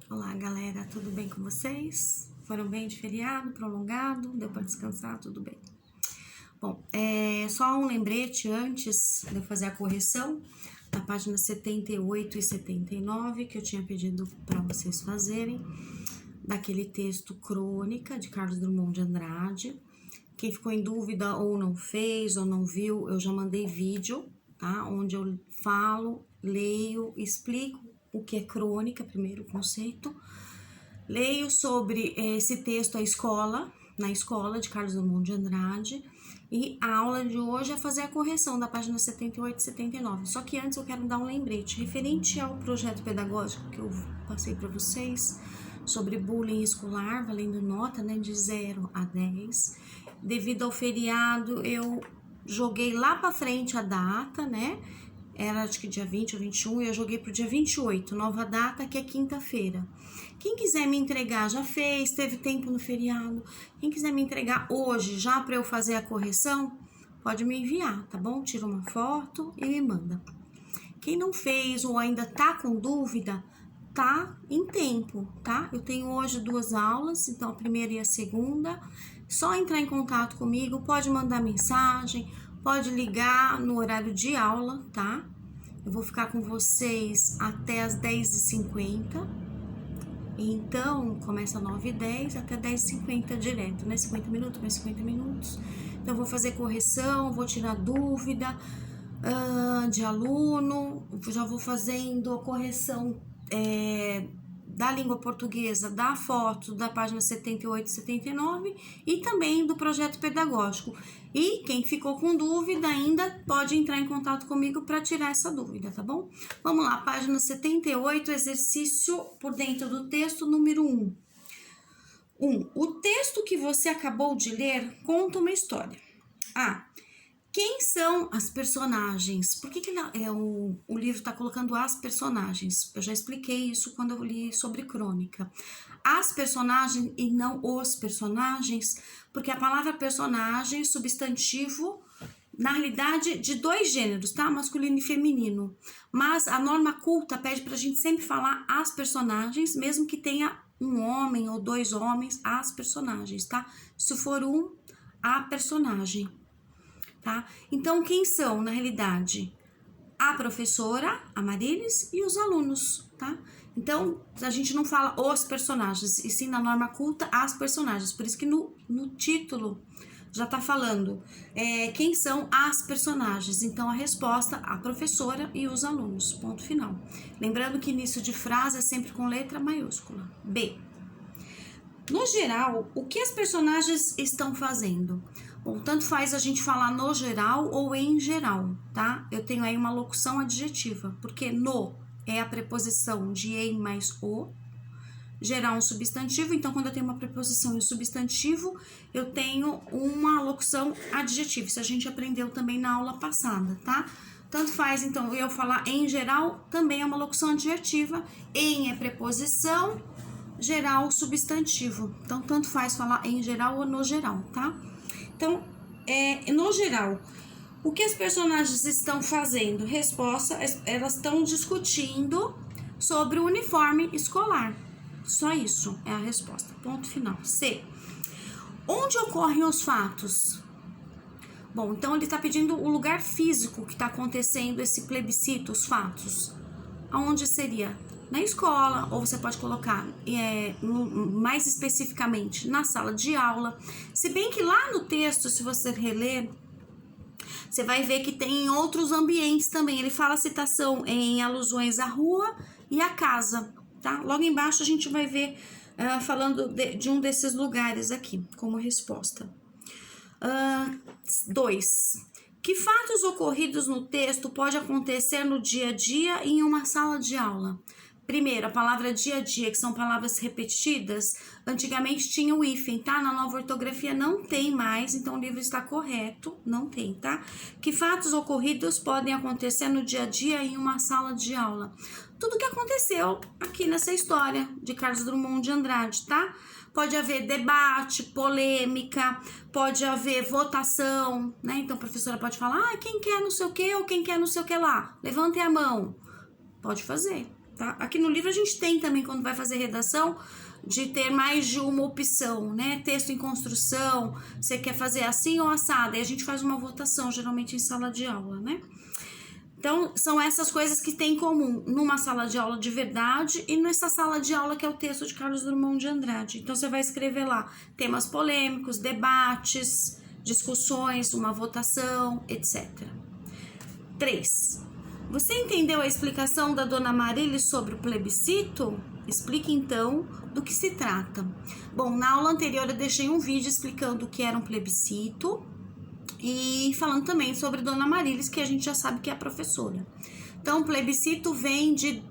Olá, galera, tudo bem com vocês? Foram bem de feriado, prolongado? Deu para descansar? Tudo bem. Bom, só um lembrete antes de eu fazer a correção na página 78 e 79 que eu tinha pedido para vocês fazerem, daquele texto Crônica de Carlos Drummond de Andrade. Quem ficou em dúvida ou não fez ou não viu, eu já mandei vídeo, tá? Onde eu falo, leio, explico o que é crônica, primeiro conceito. Leio sobre esse texto na escola de Carlos Drummond de Andrade. E a aula de hoje é fazer a correção da página 78 e 79. Só que antes eu quero dar um lembrete referente ao projeto pedagógico que eu passei para vocês sobre bullying escolar, valendo nota, né, de 0 a 10. Devido ao feriado, eu joguei lá para frente a data, né? Era acho que dia 20 ou 21, e eu joguei pro dia 28, nova data, que é quinta-feira. Quem quiser me entregar, já fez, teve tempo no feriado. Quem quiser me entregar hoje, já para eu fazer a correção, pode me enviar, tá bom? Tira uma foto e me manda. Quem não fez ou ainda tá com dúvida, tá em tempo, tá? Eu tenho hoje 2 aulas, então a primeira e a segunda. Só entrar em contato comigo, pode mandar mensagem, pode ligar no horário de aula, tá? Eu vou ficar com vocês até as 10h50. Então, começa 9h10 até 10h50 direto, né? 50 minutos, mais 50 minutos. Então, eu vou fazer correção, vou tirar dúvida de aluno. Já vou fazendo a correção da língua portuguesa, da foto da página 78 e 79 e também do projeto pedagógico. E quem ficou com dúvida ainda pode entrar em contato comigo para tirar essa dúvida, tá bom? Vamos lá, página 78, exercício por dentro do texto, número 1. O texto que você acabou de ler conta uma história. Quem são as personagens? Por que o livro está colocando as personagens? Eu já expliquei isso quando eu li sobre crônica. As personagens e não os personagens, porque a palavra personagem, substantivo, na realidade, de 2 gêneros, tá? Masculino e feminino. Mas a norma culta pede pra gente sempre falar as personagens, mesmo que tenha um homem ou 2 homens, as personagens, tá? Se for a personagem. Tá? Então, quem são, na realidade? A professora, a Marilis, e os alunos, tá? Então, a gente não fala os personagens, e sim na norma culta, as personagens. Por isso que no título já tá falando quem são as personagens. Então, a resposta, a professora e os alunos, ponto final. Lembrando que início de frase é sempre com letra maiúscula. B. No geral, o que as personagens estão fazendo? Bom, tanto faz a gente falar no geral ou em geral, tá? Eu tenho aí uma locução adjetiva, porque no é a preposição de em mais o, geral um substantivo, então quando eu tenho uma preposição e um substantivo, eu tenho uma locução adjetiva. Isso a gente aprendeu também na aula passada, tá? Tanto faz, então, eu falar em geral, também é uma locução adjetiva, em é preposição, geral substantivo. Então, tanto faz falar em geral ou no geral, tá? Então, no geral, o que as personagens estão fazendo? Resposta, elas estão discutindo sobre o uniforme escolar. Só isso é a resposta. Ponto final. C. Onde ocorrem os fatos? Bom, então ele está pedindo o lugar físico que está acontecendo esse plebiscito, os fatos. Aonde seria? Na escola, ou você pode colocar mais especificamente na sala de aula. Se bem que lá no texto, se você reler, você vai ver que tem em outros ambientes também. Ele fala a citação em alusões à rua e à casa, tá? Logo embaixo a gente vai ver falando de um desses lugares aqui, como resposta. 2. Que fatos ocorridos no texto pode acontecer no dia a dia em uma sala de aula? Primeiro, a palavra dia a dia, que são palavras repetidas, antigamente tinha o hífen, tá? Na nova ortografia não tem mais, então o livro está correto, não tem, tá? Que fatos ocorridos podem acontecer no dia a dia em uma sala de aula? Tudo que aconteceu aqui nessa história de Carlos Drummond de Andrade, tá? Pode haver debate, polêmica, pode haver votação, né? Então a professora pode falar, quem quer não sei o que ou quem quer não sei o que lá? Levantem a mão. Pode fazer. tá? Aqui no livro a gente tem também, quando vai fazer redação, de ter mais de uma opção, né? Texto em construção, você quer fazer assim ou assado, e a gente faz uma votação, geralmente em sala de aula, né? Então, são essas coisas que tem em comum numa sala de aula de verdade e nessa sala de aula que é o texto de Carlos Drummond de Andrade. Então, você vai escrever lá temas polêmicos, debates, discussões, uma votação, etc. 3. Você entendeu a explicação da Dona Marilis sobre o plebiscito? Explique então do que se trata. Bom, na aula anterior eu deixei um vídeo explicando o que era um plebiscito e falando também sobre Dona Marilis, que a gente já sabe que é a professora. Então, plebiscito vem de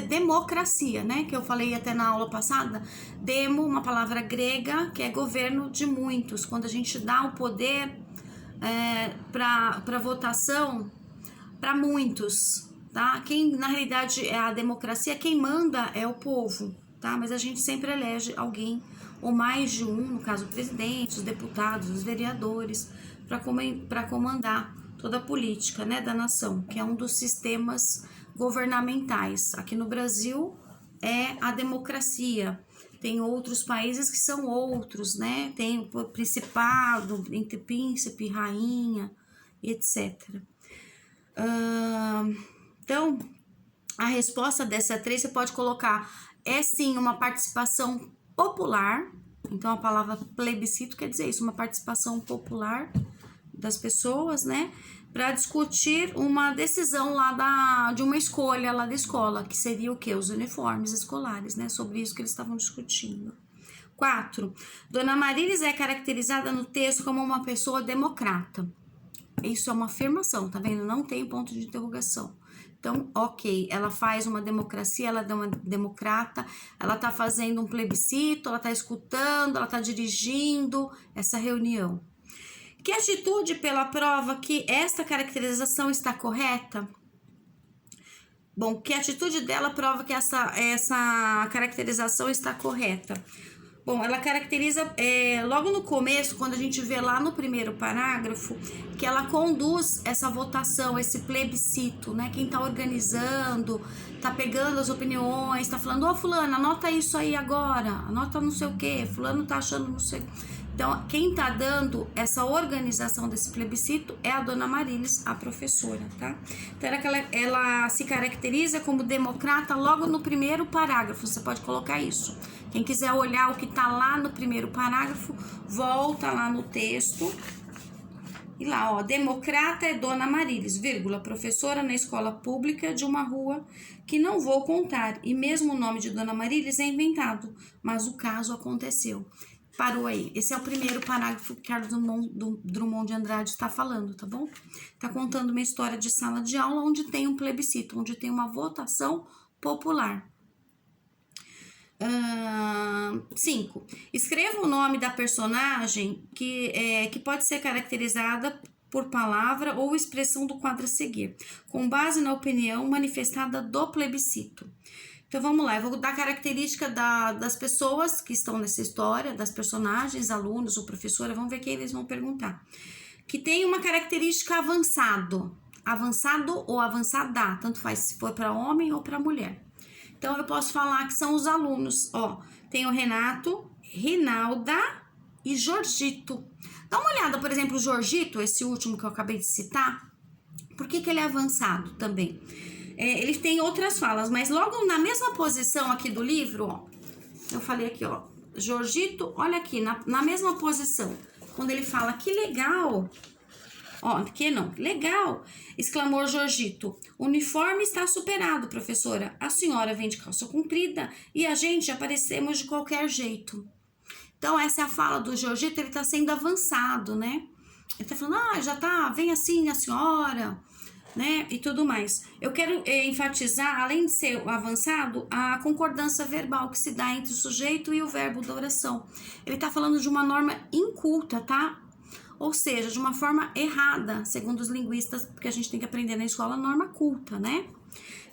democracia, né? Que eu falei até na aula passada. Demo, uma palavra grega, que é governo de muitos. Quando a gente dá o poder para votação para muitos, tá? Quem, na realidade, é a democracia, quem manda é o povo, tá? Mas a gente sempre elege alguém, ou mais de um, no caso o presidente, os deputados, os vereadores, para comandar toda a política, né, da nação, que é um dos sistemas governamentais. Aqui no Brasil é a democracia. Tem outros países que são outros, né? Tem o principado, entre príncipe, rainha, etc. Então, a resposta dessa 3 você pode colocar é sim uma participação popular. Então, a palavra plebiscito quer dizer isso, uma participação popular das pessoas, né? Para discutir uma decisão lá de uma escolha lá da escola, que seria o quê? Os uniformes escolares, né? Sobre isso que eles estavam discutindo. 4. Dona Marilis é caracterizada no texto como uma pessoa democrata. Isso é uma afirmação, tá vendo? Não tem ponto de interrogação. Então, ok, ela faz uma democracia, ela é uma democrata, ela tá fazendo um plebiscito, ela tá escutando, ela tá dirigindo essa reunião. Que atitude pela prova que esta caracterização está correta? Bom, que atitude dela prova que essa caracterização está correta? Bom, ela caracteriza logo no começo, quando a gente vê lá no primeiro parágrafo, que ela conduz essa votação, esse plebiscito, né? Quem tá organizando, tá pegando as opiniões, tá falando, ô fulano, anota isso aí agora, anota não sei o que, fulano tá achando não sei. Então, quem tá dando essa organização desse plebiscito é a Dona Marilis, a professora, tá? Então, ela se caracteriza como democrata logo no primeiro parágrafo, você pode colocar isso. Quem quiser olhar o que tá lá no primeiro parágrafo, volta lá no texto. E lá, ó, democrata é Dona Marilis, vírgula, professora na escola pública de uma rua que não vou contar. E mesmo o nome de Dona Marilis é inventado, mas o caso aconteceu. Parou aí. Esse é o primeiro parágrafo que Carlos Drummond de Andrade está falando, tá bom? Tá contando uma história de sala de aula onde tem um plebiscito, onde tem uma votação popular. 5. Escreva o nome da personagem que pode ser caracterizada por palavra ou expressão do quadro a seguir, com base na opinião manifestada do plebiscito. Então, vamos lá, eu vou dar característica das pessoas que estão nessa história, das personagens, alunos ou professora, vamos ver quem eles vão perguntar. Que tem uma característica avançado ou avançada, tanto faz se for para homem ou para mulher. Então, eu posso falar que são os alunos, ó, tem o Renato, Rinalda e Jorgito. Dá uma olhada, por exemplo, o Jorgito, esse último que eu acabei de citar, por que ele é avançado também? Ele tem outras falas, mas logo na mesma posição aqui do livro, ó, eu falei aqui, ó, Jorgito, olha aqui, na mesma posição, quando ele fala, que legal, ó, que não, legal, exclamou Jorgito, o uniforme está superado, professora, a senhora vem de calça comprida e a gente aparecemos de qualquer jeito. Então, essa é a fala do Jorgito, ele tá sendo avançado, né? Ele tá falando, já tá, vem assim a senhora, né, e tudo mais. Eu quero enfatizar, além de ser avançado, a concordância verbal que se dá entre o sujeito e o verbo da oração. Ele tá falando de uma norma inculta, tá? Ou seja, de uma forma errada, segundo os linguistas, porque a gente tem que aprender na escola a norma culta, né?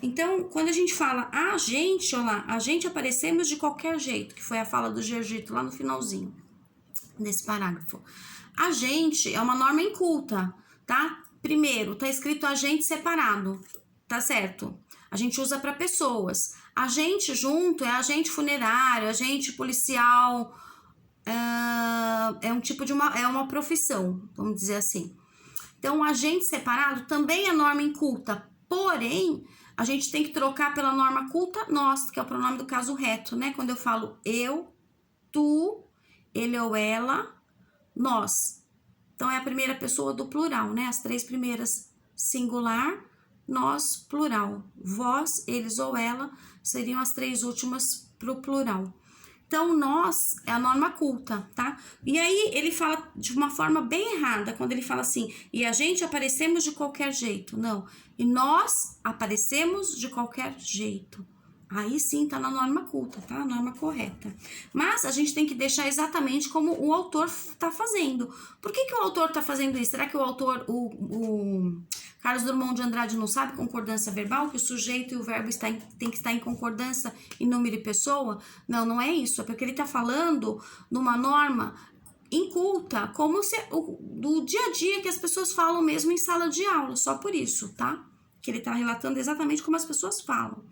Então, quando a gente fala a gente aparecemos de qualquer jeito, que foi a fala do Jorgito lá no finalzinho desse parágrafo. A gente é uma norma inculta, tá? Primeiro, tá escrito a gente separado, tá certo? A gente usa para pessoas. Agente junto é agente funerário, agente policial, é um tipo de uma profissão, vamos dizer assim. Então, o agente separado também é norma inculta, porém, a gente tem que trocar pela norma culta nós, que é o pronome do caso reto, né? Quando eu falo eu, tu, ele ou ela, nós. Então, é a primeira pessoa do plural, né? As 3 primeiras singular, nós, plural. Vós, eles ou ela seriam as 3 últimas pro plural. Então, nós é a norma culta, tá? E aí, ele fala de uma forma bem errada, quando ele fala assim, e a gente aparecemos de qualquer jeito. Não, e nós aparecemos de qualquer jeito. Aí sim tá na norma culta, tá? A norma correta. Mas a gente tem que deixar exatamente como o autor tá fazendo. Por que o autor tá fazendo isso? Será que o autor, o Carlos Drummond de Andrade não sabe concordância verbal? Que o sujeito e o verbo tem que estar em concordância em número e pessoa? Não, não é isso. É porque ele tá falando numa norma inculta, como se do dia a dia que as pessoas falam mesmo em sala de aula. Só por isso, tá? Que ele tá relatando exatamente como as pessoas falam.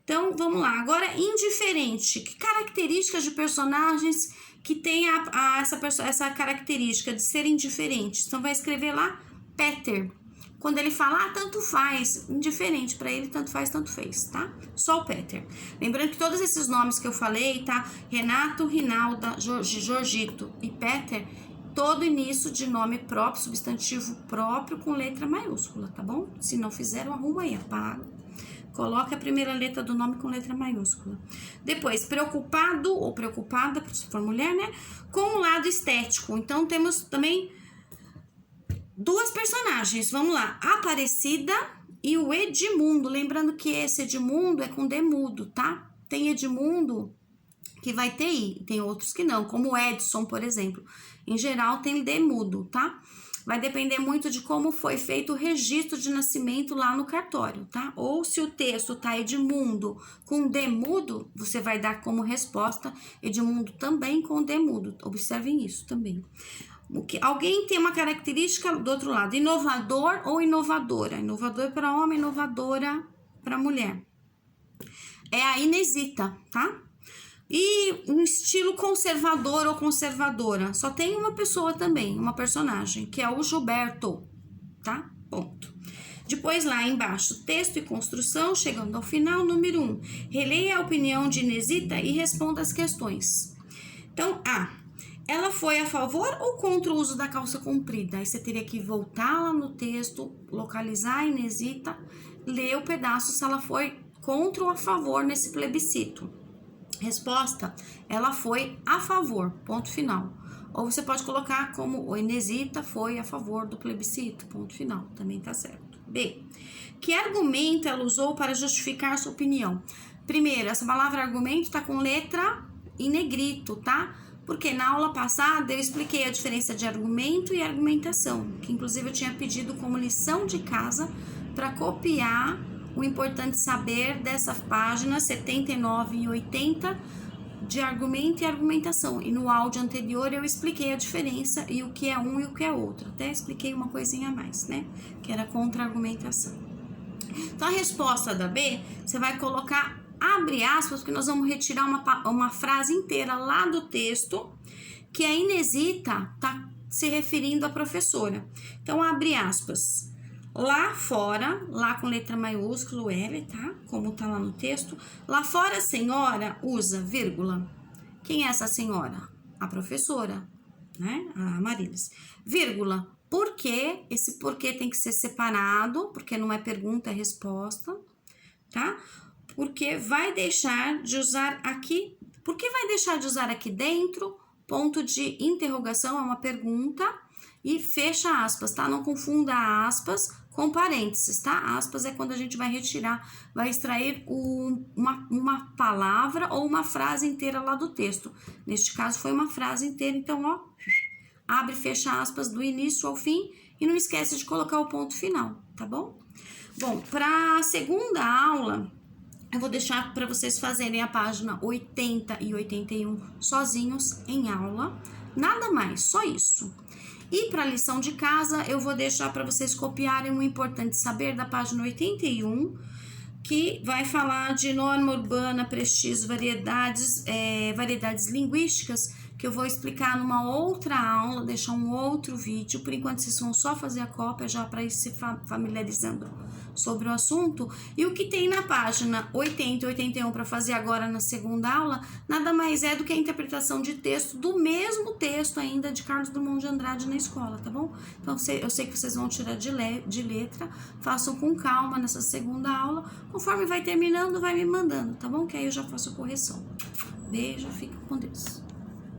Então, vamos lá. Agora, indiferente. Que características de personagens que tem essa característica de ser indiferente? Então, vai escrever lá Peter. Quando ele fala, tanto faz, indiferente para ele, tanto faz, tanto fez, tá? Só o Peter. Lembrando que todos esses nomes que eu falei, tá? Renato, Rinalda, Jorgito e Peter, todo início de nome próprio, substantivo próprio com letra maiúscula, tá bom? Se não fizeram, arruma aí, apaga. Coloque a primeira letra do nome com letra maiúscula. Depois, preocupado ou preocupada, se for mulher, né? Com o lado estético. Então, temos também 2 personagens. Vamos lá. Aparecida e o Edmundo. Lembrando que esse Edmundo é com D mudo, tá? Tem Edmundo que vai ter I. Tem outros que não, como o Edson, por exemplo. Em geral, tem D mudo, tá? Vai depender muito de como foi feito o registro de nascimento lá no cartório, tá? Ou se o texto tá Edmundo com D mudo, você vai dar como resposta Edmundo também com D mudo. Observem isso também. Alguém tem uma característica do outro lado, inovador ou inovadora. Inovador para homem, inovadora para mulher. É a Inesita, tá? E um estilo conservador ou conservadora. Só tem uma pessoa também, uma personagem, que é o Gilberto, tá? Ponto. Depois lá embaixo, texto e construção, chegando ao final, número 1. Releia a opinião de Inesita e responda as questões. Então, ela foi a favor ou contra o uso da calça comprida? Aí você teria que voltar lá no texto, localizar a Inesita, ler o pedaço se ela foi contra ou a favor nesse plebiscito. Resposta, ela foi a favor, ponto final. Ou você pode colocar como o Inesita foi a favor do plebiscito, ponto final, também tá certo. B, que argumento ela usou para justificar sua opinião? Primeiro, essa palavra argumento tá com letra em negrito, tá? Porque na aula passada eu expliquei a diferença de argumento e argumentação, que inclusive eu tinha pedido como lição de casa para copiar o importante saber dessa página 79 e 80 de argumento e argumentação. E no áudio anterior eu expliquei a diferença e o que é um e o que é outro. Até expliquei uma coisinha a mais, né? Que era contra-argumentação. Então, a resposta da B, você vai colocar, abre aspas, porque nós vamos retirar uma frase inteira lá do texto, que a Inesita tá se referindo à professora. Então, abre aspas. Lá fora, lá com letra maiúscula, o L, tá? Como tá lá no texto. Lá fora, a senhora usa vírgula. Quem é essa senhora? A professora, né? A Marilis. Vírgula. Por quê? Esse porquê tem que ser separado, porque não é pergunta, é resposta, tá? Porque vai deixar de usar aqui. Por que vai deixar de usar aqui dentro? Ponto de interrogação, é uma pergunta. E fecha aspas, tá? Não confunda aspas com parênteses, tá? Aspas é quando a gente vai retirar, vai extrair uma palavra ou uma frase inteira lá do texto. Neste caso foi uma frase inteira, então, ó, abre e fecha aspas do início ao fim e não esquece de colocar o ponto final, tá bom? Bom, para a segunda aula, eu vou deixar para vocês fazerem a página 80 e 81 sozinhos em aula, nada mais, só isso. E para a lição de casa, eu vou deixar para vocês copiarem um importante saber da página 81, que vai falar de norma urbana, prestígio, variedades linguísticas, que eu vou explicar numa outra aula, deixar um outro vídeo. Por enquanto, vocês vão só fazer a cópia já para ir se familiarizando sobre o assunto. E o que tem na página 80 e 81 para fazer agora na segunda aula, nada mais é do que a interpretação de texto do mesmo texto ainda de Carlos Drummond de Andrade na escola, tá bom? Então, eu sei que vocês vão tirar de letra, façam com calma nessa segunda aula, conforme vai terminando, vai me mandando, tá bom? Que aí eu já faço a correção. Beijo, fica com Deus.